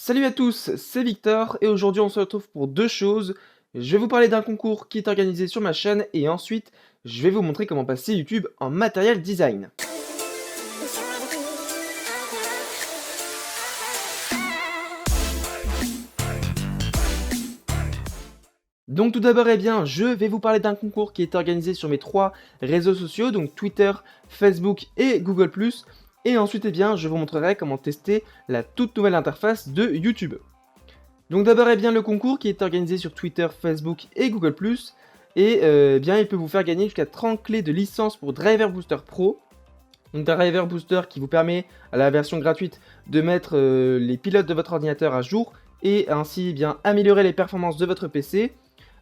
Salut à tous, c'est Victor et aujourd'hui on se retrouve pour deux choses. Je vais vous parler d'un concours qui est organisé sur ma chaîne et ensuite je vais vous montrer comment passer YouTube en matériel design. Donc tout d'abord, je vais vous parler d'un concours qui est organisé sur mes trois réseaux sociaux, donc Twitter, Facebook et Google+. Et ensuite, je vous montrerai comment tester la toute nouvelle interface de YouTube. Donc d'abord, le concours qui est organisé sur Twitter, Facebook et Google+, et il peut vous faire gagner jusqu'à 30 clés de licence pour Driver Booster Pro. Donc Driver Booster qui vous permet, à la version gratuite, de mettre les pilotes de votre ordinateur à jour, et ainsi améliorer les performances de votre PC.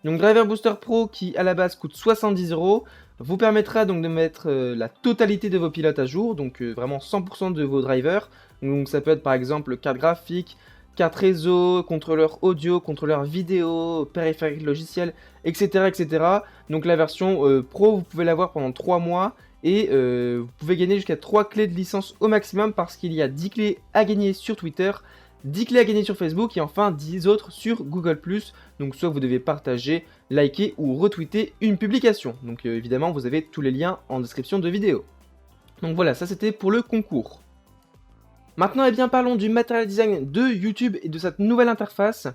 Donc Driver Booster Pro qui à la base coûte 70 € vous permettra donc de mettre la totalité de vos pilotes à jour, donc vraiment 100% de vos drivers. Donc ça peut être par exemple carte graphique, carte réseau, contrôleur audio, contrôleur vidéo, périphérique logiciel, etc. etc. Donc la version Pro vous pouvez l'avoir pendant 3 mois et vous pouvez gagner jusqu'à 3 clés de licence au maximum parce qu'il y a 10 clés à gagner sur Twitter, 10 clés à gagner sur Facebook et enfin 10 autres sur Google+. Donc soit vous devez partager, liker ou retweeter une publication. Donc évidemment vous avez tous les liens en description de vidéo. Donc voilà, ça c'était pour le concours. Maintenant parlons du matériel design de YouTube et de cette nouvelle interface.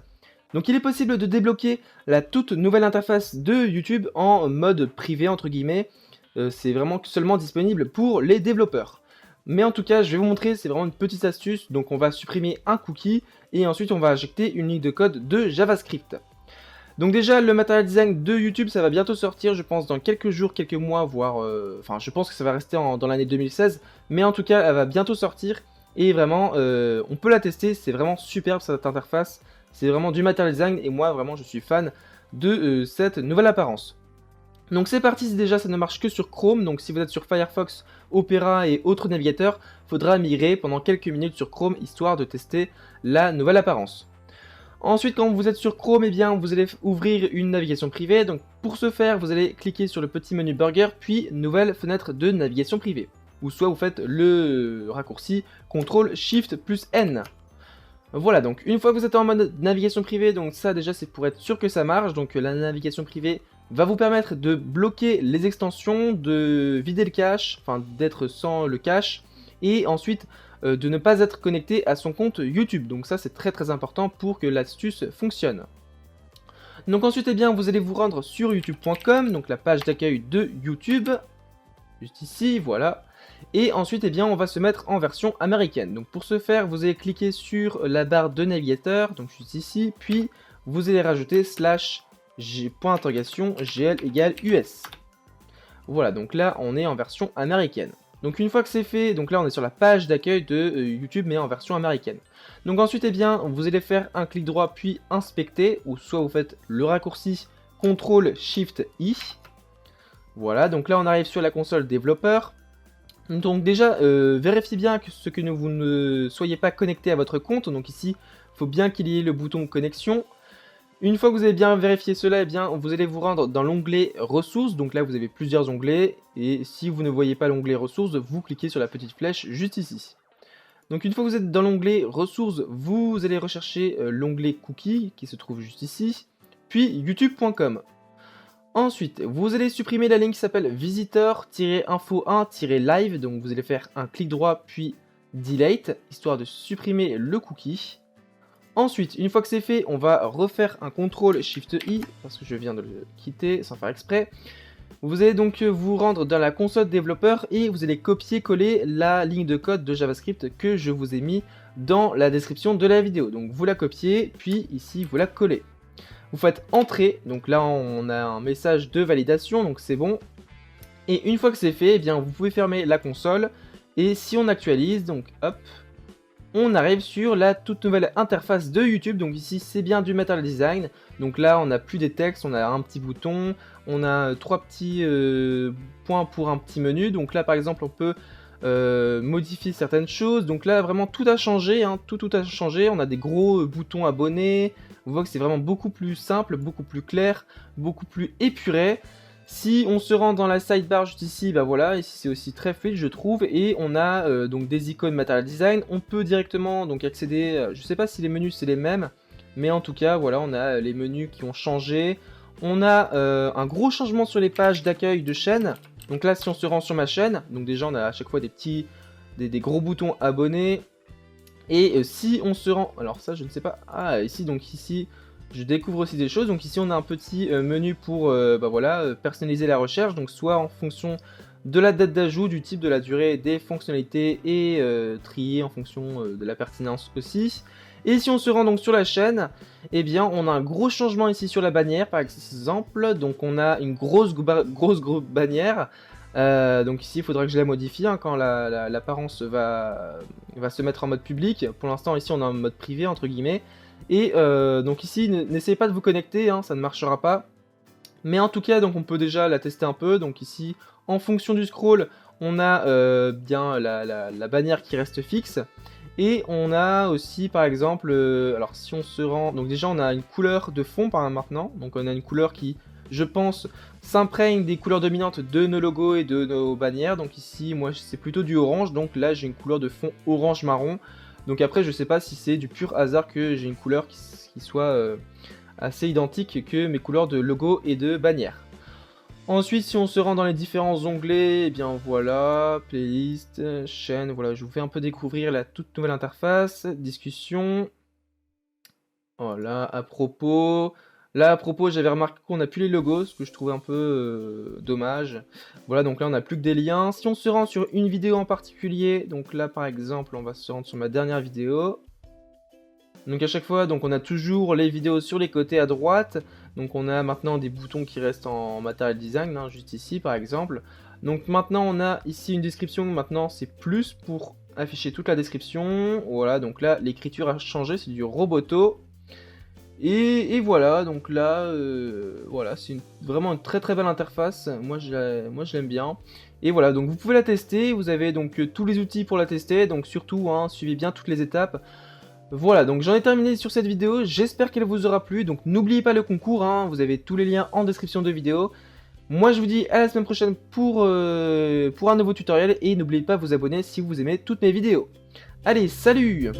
Donc il est possible de débloquer la toute nouvelle interface de YouTube en mode privé entre guillemets. C'est vraiment seulement disponible pour les développeurs. Mais en tout cas, je vais vous montrer, c'est vraiment une petite astuce. Donc on va supprimer un cookie et ensuite on va injecter une ligne de code de JavaScript. Donc déjà, le matériel design de YouTube, ça va bientôt sortir, je pense, dans quelques jours, quelques mois, voire... Enfin, je pense que ça va rester dans l'année 2016. Mais en tout cas, elle va bientôt sortir. Et vraiment, on peut la tester, c'est vraiment superbe cette interface. C'est vraiment du matériel design et moi, vraiment, je suis fan de cette nouvelle apparence. Donc c'est parti, déjà ça ne marche que sur Chrome, donc si vous êtes sur Firefox, Opera et autres navigateurs, faudra migrer pendant quelques minutes sur Chrome histoire de tester la nouvelle apparence. Ensuite, quand vous êtes sur Chrome, vous allez ouvrir une navigation privée, donc pour ce faire, vous allez cliquer sur le petit menu Burger, puis Nouvelle fenêtre de navigation privée. Ou soit vous faites le raccourci CTRL-SHIFT+N. Voilà, donc une fois que vous êtes en mode navigation privée, donc ça déjà c'est pour être sûr que ça marche, donc la navigation privée va vous permettre de bloquer les extensions, de vider le cache, enfin d'être sans le cache, et ensuite de ne pas être connecté à son compte YouTube. Donc ça c'est très important pour que l'astuce fonctionne. Donc ensuite vous allez vous rendre sur youtube.com, donc la page d'accueil de YouTube, juste ici, voilà. Et ensuite on va se mettre en version américaine. Donc pour ce faire, vous allez cliquer sur la barre de navigateur, donc juste ici, puis vous allez rajouter /GL égale US. Voilà, donc là on est en version américaine. Donc une fois que c'est fait, donc là on est sur la page d'accueil de YouTube mais en version américaine. Donc ensuite vous allez faire un clic droit puis inspecter, ou soit vous faites le raccourci CTRL-SHIFT-I. Voilà, donc là on arrive sur la console développeur. Donc déjà, vérifiez bien que vous ne soyez pas connecté à votre compte. Donc ici, il faut bien qu'il y ait le bouton connexion. Une fois que vous avez bien vérifié cela, vous allez vous rendre dans l'onglet ressources. Donc là, vous avez plusieurs onglets. Et si vous ne voyez pas l'onglet ressources, vous cliquez sur la petite flèche juste ici. Donc une fois que vous êtes dans l'onglet ressources, vous allez rechercher l'onglet cookies qui se trouve juste ici. Puis youtube.com. Ensuite, vous allez supprimer la ligne qui s'appelle visitor-info1-live, donc vous allez faire un clic droit puis delete, histoire de supprimer le cookie. Ensuite, une fois que c'est fait, on va refaire un CTRL-SHIFT-I, parce que je viens de le quitter sans faire exprès. Vous allez donc vous rendre dans la console développeur et vous allez copier-coller la ligne de code de JavaScript que je vous ai mis dans la description de la vidéo. Donc vous la copiez, puis ici vous la collez. Vous faites entrer, donc là on a un message de validation, donc c'est bon. Et une fois que c'est fait, vous pouvez fermer la console. Et si on actualise, donc hop, on arrive sur la toute nouvelle interface de YouTube. Donc ici c'est bien du matériel design. Donc là on n'a plus des textes, on a un petit bouton, on a trois petits points pour un petit menu. Donc là par exemple on peut modifier certaines choses. Donc là vraiment tout a changé, tout a changé. On a des gros boutons abonnés. On voit que c'est vraiment beaucoup plus simple, beaucoup plus clair, beaucoup plus épuré. Si on se rend dans la sidebar juste ici, bah voilà, ici c'est aussi très fluide je trouve, et on a donc des icônes Material Design. On peut directement donc accéder, je sais pas si les menus c'est les mêmes, mais en tout cas voilà, on a les menus qui ont changé. On a un gros changement sur les pages d'accueil de chaîne. Donc là si on se rend sur ma chaîne, donc déjà on a à chaque fois des gros boutons abonnés. Et si on se rend, alors ça je ne sais pas, ah ici donc ici je découvre aussi des choses. Donc ici on a un petit menu pour bah voilà, personnaliser la recherche, donc soit en fonction de la date d'ajout, du type, de la durée, des fonctionnalités, et trier en fonction de la pertinence aussi. Et si on se rend donc sur la chaîne, eh bien on a un gros changement ici sur la bannière par exemple. Donc on a une grosse bannière. Donc ici il faudra que je la modifie hein, quand l'apparence va se mettre en mode public. Pour l'instant ici on est en mode privé entre guillemets. Et donc ici n'essayez pas de vous connecter, hein, ça ne marchera pas. Mais en tout cas donc on peut déjà la tester un peu. Donc ici en fonction du scroll on a bien la bannière qui reste fixe. Et on a aussi par exemple, alors si on se rend, donc déjà on a une couleur de fond maintenant. Donc on a une couleur qui, je pense, s'imprègne des couleurs dominantes de nos logos et de nos bannières. Donc ici moi c'est plutôt du orange, donc là j'ai une couleur de fond orange marron. Donc après je sais pas si c'est du pur hasard que j'ai une couleur qui soit assez identique que mes couleurs de logo et de bannière. Ensuite si on se rend dans les différents onglets, eh bien voilà, playlist, chaîne, voilà, je vous fais un peu découvrir la toute nouvelle interface, discussion. Voilà, à propos. Là, à propos, j'avais remarqué qu'on n'a plus les logos, ce que je trouvais un peu dommage. Voilà, donc là, on n'a plus que des liens. Si on se rend sur une vidéo en particulier, donc là, par exemple, on va se rendre sur ma dernière vidéo. Donc à chaque fois, donc on a toujours les vidéos sur les côtés à droite. Donc on a maintenant des boutons qui restent en Material Design, hein, juste ici, par exemple. Donc maintenant, on a ici une description. Maintenant, c'est plus pour afficher toute la description. Voilà, donc là, l'écriture a changé, c'est du Roboto. Et voilà, donc là, voilà, c'est vraiment une très belle interface, moi je l'aime bien. Et voilà, donc vous pouvez la tester, vous avez donc tous les outils pour la tester, donc surtout, hein, suivez bien toutes les étapes. Voilà, donc j'en ai terminé sur cette vidéo, j'espère qu'elle vous aura plu, donc n'oubliez pas le concours, hein, vous avez tous les liens en description de vidéo. Moi je vous dis à la semaine prochaine pour un nouveau tutoriel, et n'oubliez pas de vous abonner si vous aimez toutes mes vidéos. Allez, salut!